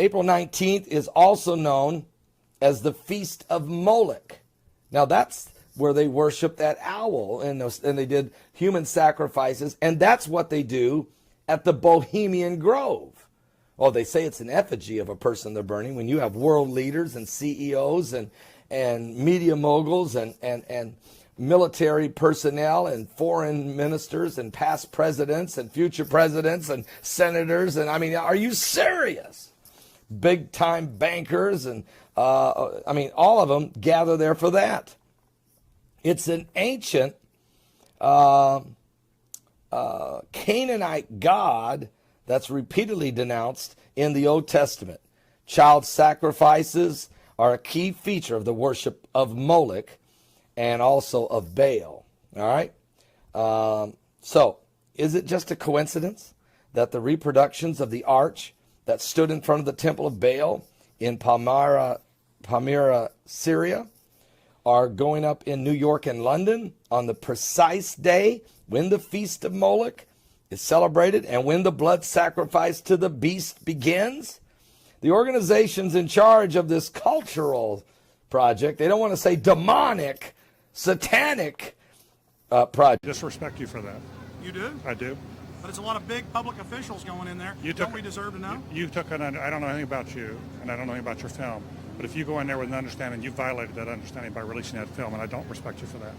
April 19th is also known as the Feast of Moloch. Now that's where they worship that owl, and they did human sacrifices, and that's what they do at the Bohemian Grove. Oh, they say it's an effigy of a person they're burning. When you have world leaders and CEOs and media moguls and military personnel and foreign ministers and past presidents and future presidents and senators, and I mean, are you serious? Big time bankers and all of them gather there for that. It's an ancient Canaanite god that's repeatedly denounced in the Old Testament. Child sacrifices are a key feature of the worship of Moloch and also of Baal. All right? So, is it just a coincidence that the reproductions of the arch that stood in front of the temple of Baal in Palmyra, Syria, are going up in New York and London on the precise day when the Feast of Moloch is celebrated and when the blood sacrifice to the beast begins? The organizations in charge of this cultural project, they don't want to say demonic, satanic project. I disrespect you for that. You do? I do. But it's a lot of big public officials going in there. Don't we deserve to know? You took I don't know anything about you, and I don't know anything about your film. But if you go in there with an understanding, you violated that understanding by releasing that film, and I don't respect you for that.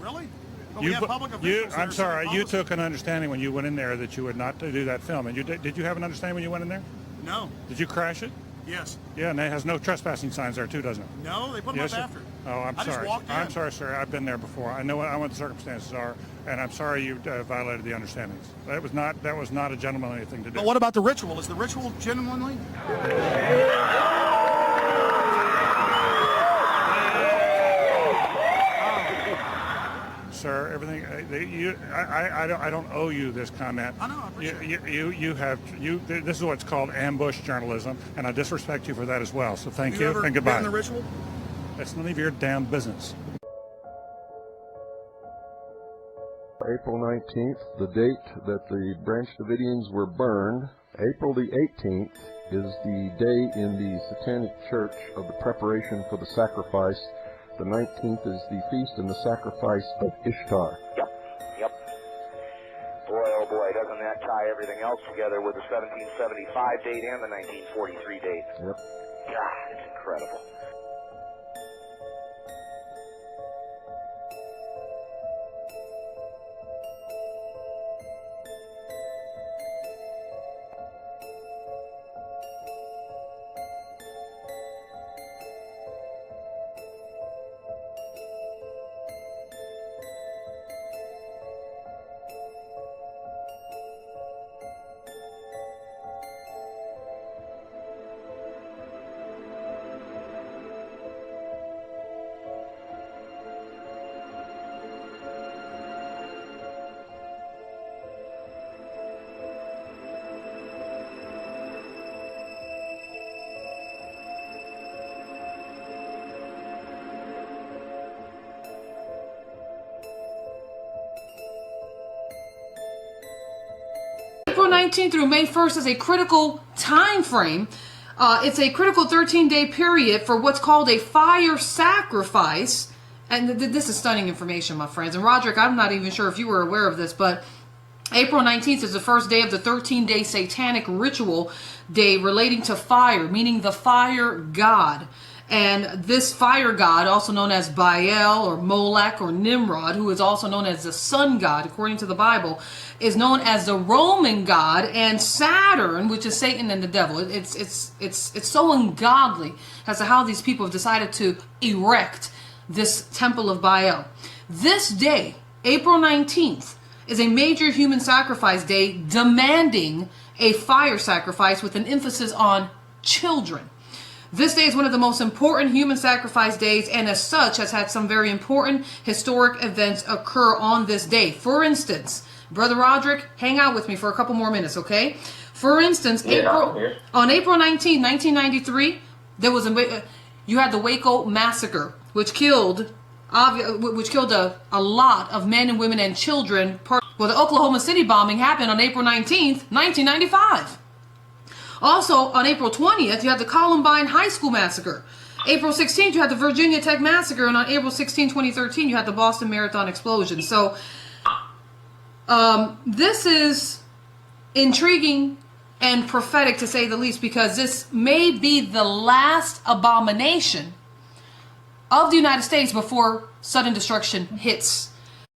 Really? But we have public officials. I'm sorry. You took an understanding when you went in there that you would not do that film, and did you have an understanding when you went in there? No. Did you crash it? Yes. Yeah, and it has no trespassing signs there too, doesn't it? No, they put them up after. Oh, I'm sorry. Just walked in. I'm sorry, sir. I've been there before. I know what the circumstances are, and I'm sorry you violated the understandings. That was not a gentlemanly thing to do. But what about the ritual? Is the ritual gentlemanly? Sir, everything I don't owe you this comment. I know. I appreciate it. This is what's called ambush journalism, and I disrespect you for that as well. So thank you and goodbye. Been in the ritual? That's none of your damn business. April 19th, the date that the Branch Davidians were burned. April the 18th is the day in the Satanic Church of the preparation for the sacrifice. The 19th is the feast and the sacrifice of Ishtar. Yep. Boy, oh boy, doesn't that tie everything else together with the 1775 date and the 1943 date? Yep. God, it's incredible. April 19th through May 1st is a critical time frame. It's a critical 13-day period for what's called a fire sacrifice. And this is stunning information, my friends. And Roderick, I'm not even sure if you were aware of this, but April 19th is the first day of the 13-day satanic ritual day relating to fire, meaning the fire god. And this fire god, also known as Baal or Moloch or Nimrod, who is also known as the sun god, according to the Bible, is known as the Roman god, and Saturn, which is Satan and the devil. It's so ungodly as to how these people have decided to erect this temple of Baal. This day, April 19th, is a major human sacrifice day demanding a fire sacrifice with an emphasis on children. This day is one of the most important human sacrifice days, and as such has had some very important historic events occur on this day. For instance, Brother Roderick, hang out with me for a couple more minutes, okay? For instance, on April 19, 1993, there was you had the Waco massacre, which killed a lot of men and women and children. Well, the Oklahoma City bombing happened on April 19th, 1995. Also, on April 20th, you had the Columbine High School massacre. April 16th, you had the Virginia Tech massacre, and on April 16, 2013, you had the Boston Marathon explosion. So, this is intriguing and prophetic, to say the least, because this may be the last abomination of the United States before sudden destruction hits.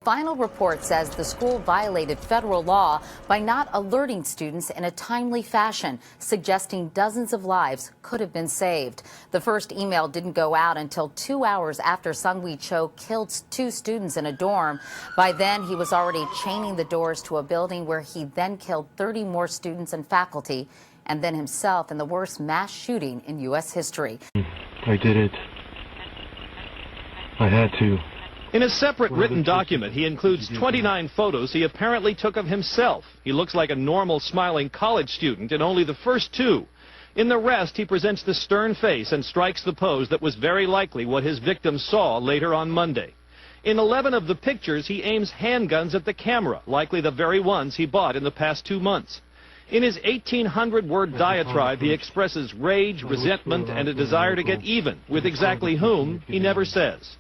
Final report says the school violated federal law by not alerting students in a timely fashion, suggesting dozens of lives could have been saved. The first email didn't go out until 2 hours after Sung-Wi Cho killed 2 students in a dorm. By then, he was already chaining the doors to a building where he then killed 30 more students and faculty, and then himself in the worst mass shooting in U.S. history. I did it. I had to. In a separate written document, he includes 29 photos he apparently took of himself. He looks like a normal, smiling college student in only the first 2. In the rest, he presents the stern face and strikes the pose that was very likely what his victims saw later on Monday. In 11 of the pictures, he aims handguns at the camera, likely the very ones he bought in the past 2 months. In his 1,800-word diatribe, he expresses rage, resentment, and a desire to get even with exactly whom he never says.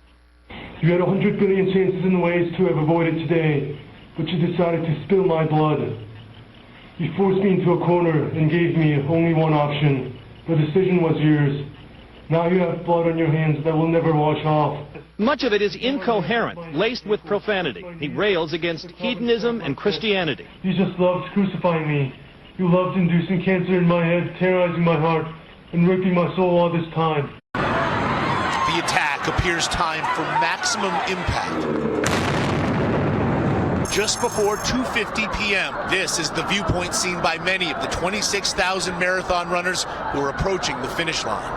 You had 100 billion chances and ways to have avoided today, but you decided to spill my blood. You forced me into a corner and gave me only one option. The decision was yours. Now you have blood on your hands that will never wash off. Much of it is incoherent, laced with profanity. He rails against hedonism and Christianity. You just loved crucifying me. You loved inducing cancer in my head, terrorizing my heart, and raping my soul all this time. The attack appears timed for maximum impact. Just before 2:50 p.m., this is the viewpoint seen by many of the 26,000 marathon runners who are approaching the finish line.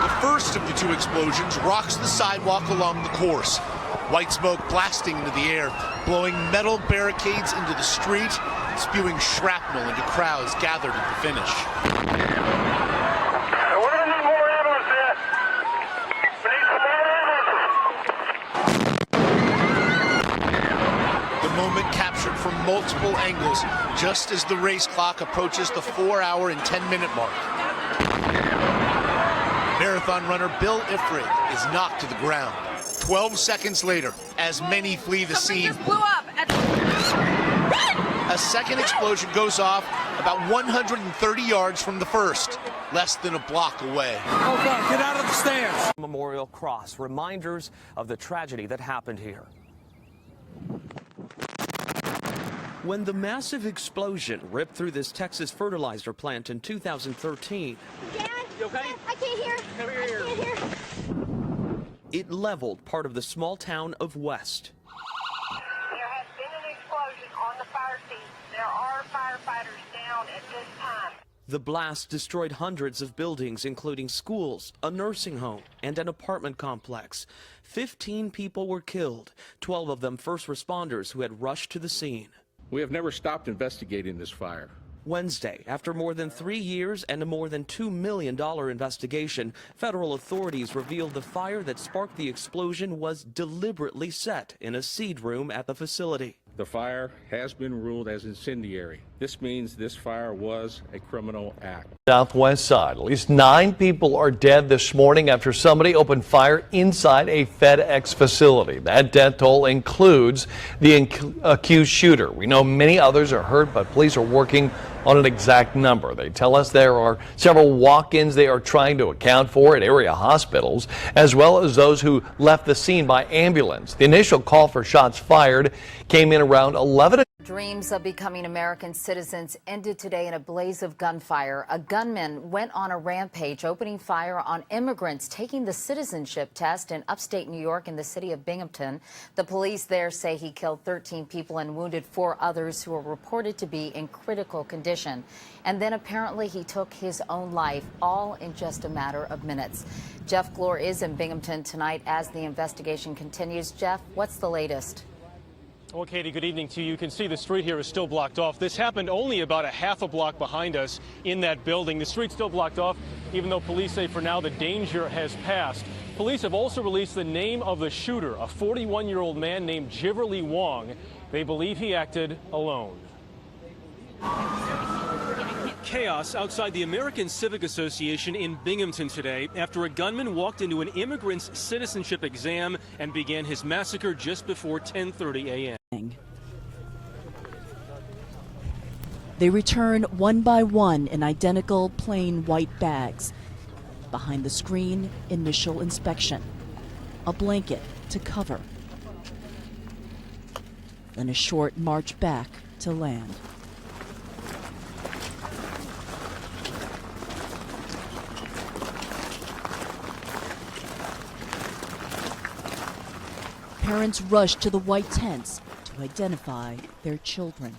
The first of the 2 explosions rocks the sidewalk along the course. White smoke blasting into the air, blowing metal barricades into the street, spewing shrapnel into crowds gathered at the finish. Captured from multiple angles just as the race clock approaches the 4-hour and 10-minute mark. Marathon runner Bill Ifrig is knocked to the ground. 12 seconds later, as many flee the scene, a second explosion goes off about 130 yards from the first, less than a block away. Okay, get out of the stands. Memorial Cross, reminders of the tragedy that happened here. When the massive explosion ripped through this Texas fertilizer plant in 2013, Dad, you okay? Dad, I can't hear. I can't hear. It leveled part of the small town of West. There has been an explosion on the fire scene. There are firefighters down at this time. The blast destroyed hundreds of buildings, including schools, a nursing home, and an apartment complex. 15 people were killed, 12 of them first responders who had rushed to the scene. We have never stopped investigating this fire. Wednesday, after more than 3 years and a more than $2 million investigation, federal authorities revealed the fire that sparked the explosion was deliberately set in a seed room at the facility. The fire has been ruled as incendiary. This means this fire was a criminal act. Southwest side, at least 9 people are dead this morning after somebody opened fire inside a FedEx facility. That death toll includes the accused shooter. We know many others are hurt, but police are working on an exact number. They tell us there are several walk-ins they are trying to account for at area hospitals, as well as those who left the scene by ambulance. The initial call for shots fired came in around 11. Dreams of becoming American citizens ended today in a blaze of gunfire. A gunman went on a rampage, opening fire on immigrants taking the citizenship test in upstate New York in the city of Binghamton. The police there say he killed 13 people and wounded 4 others who are reported to be in critical condition. And then apparently he took his own life, all in just a matter of minutes. Jeff Glore is in Binghamton tonight as the investigation continues. Jeff, what's the latest? Well, Katie, good evening to you. You can see the street here is still blocked off. This happened only about a half a block behind us in that building. The street's still blocked off, even though police say for now the danger has passed. Police have also released the name of the shooter, a 41-year-old man named Jiverly Wong. They believe he acted alone. chaos outside the American Civic Association in Binghamton today after a gunman walked into an immigrant's citizenship exam and began his massacre just before 10:30 a.m. They return one by one in identical plain white bags. Behind the screen, initial inspection. A blanket to cover. Then a short march back to land. Parents rush to the white tents to identify their children.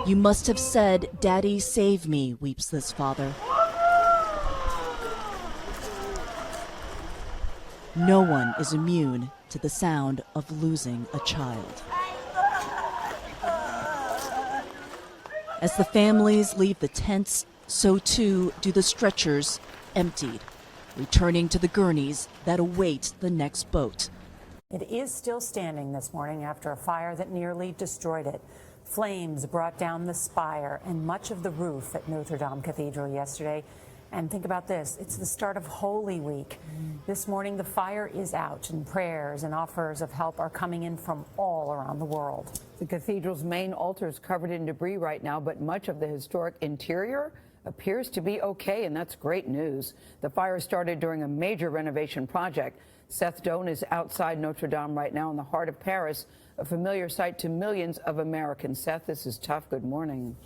You must have said, "Daddy, save me," weeps this father. No one is immune to the sound of losing a child. As the families leave the tents, so too do the stretchers, emptied, returning to the gurneys that await the next boat. It is still standing this morning after a fire that nearly destroyed it. Flames brought down the spire and much of the roof at Notre Dame Cathedral yesterday. And think about this, it's the start of Holy Week. This morning the fire is out and prayers and offers of help are coming in from all around the world. The cathedral's main altar is covered in debris right now, but much of the historic interior appears to be okay, and that's great news. The fire started during a major renovation project. Seth Doan is outside Notre Dame right now in the heart of Paris, a familiar sight to millions of Americans. Seth, this is tough. Good morning.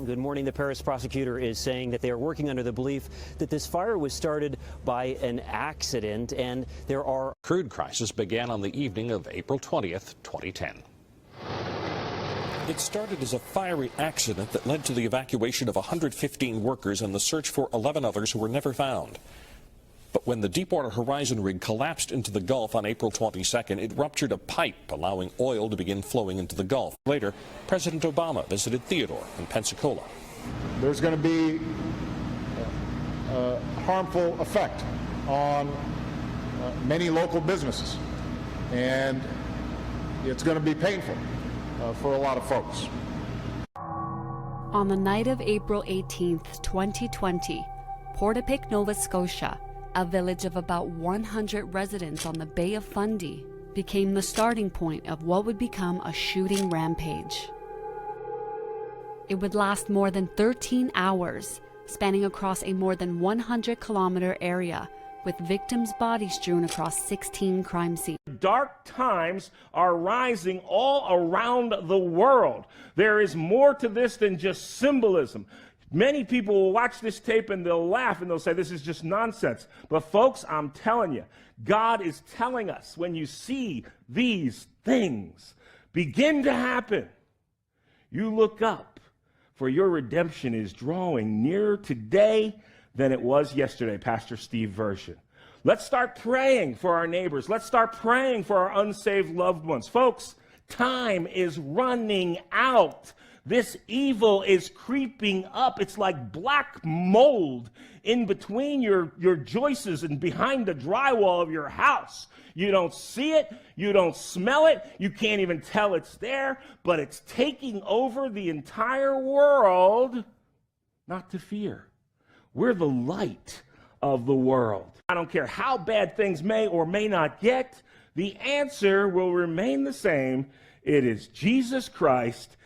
Good morning. The Paris prosecutor is saying that they are working under the belief that this fire was started by an accident, and there are... Crude crisis began on the evening of April 20th, 2010. It started as a fiery accident that led to the evacuation of 115 workers and the search for 11 others who were never found. But when the Deepwater Horizon rig collapsed into the Gulf on April 22nd, it ruptured a pipe, allowing oil to begin flowing into the Gulf. Later, President Obama visited Theodore in Pensacola. There's going to be a harmful effect on many local businesses, and it's going to be painful for a lot of folks. On the night of April 18th, 2020, Portapique, Nova Scotia, a village of about 100 residents on the Bay of Fundy, became the starting point of what would become a shooting rampage. It would last more than 13 hours, spanning across a more than 100-kilometer area, with victims' bodies strewn across 16 crime scenes. Dark times are rising all around the world. There is more to this than just symbolism. Many people will watch this tape and they'll laugh and they'll say this is just nonsense. But folks, I'm telling you, God is telling us when you see these things begin to happen, you look up, for your redemption is drawing nearer today than it was yesterday. Pastor Steve Version. Let's start praying for our neighbors. Let's start praying for our unsaved loved ones. Folks, time is running out. This evil is creeping up. It's like black mold in between your joists and behind the drywall of your house. You don't see it. You don't smell it. You can't even tell it's there, but it's taking over the entire world. Not to fear. We're the light of the world. I don't care how bad things may or may not get. The answer will remain the same. It is Jesus Christ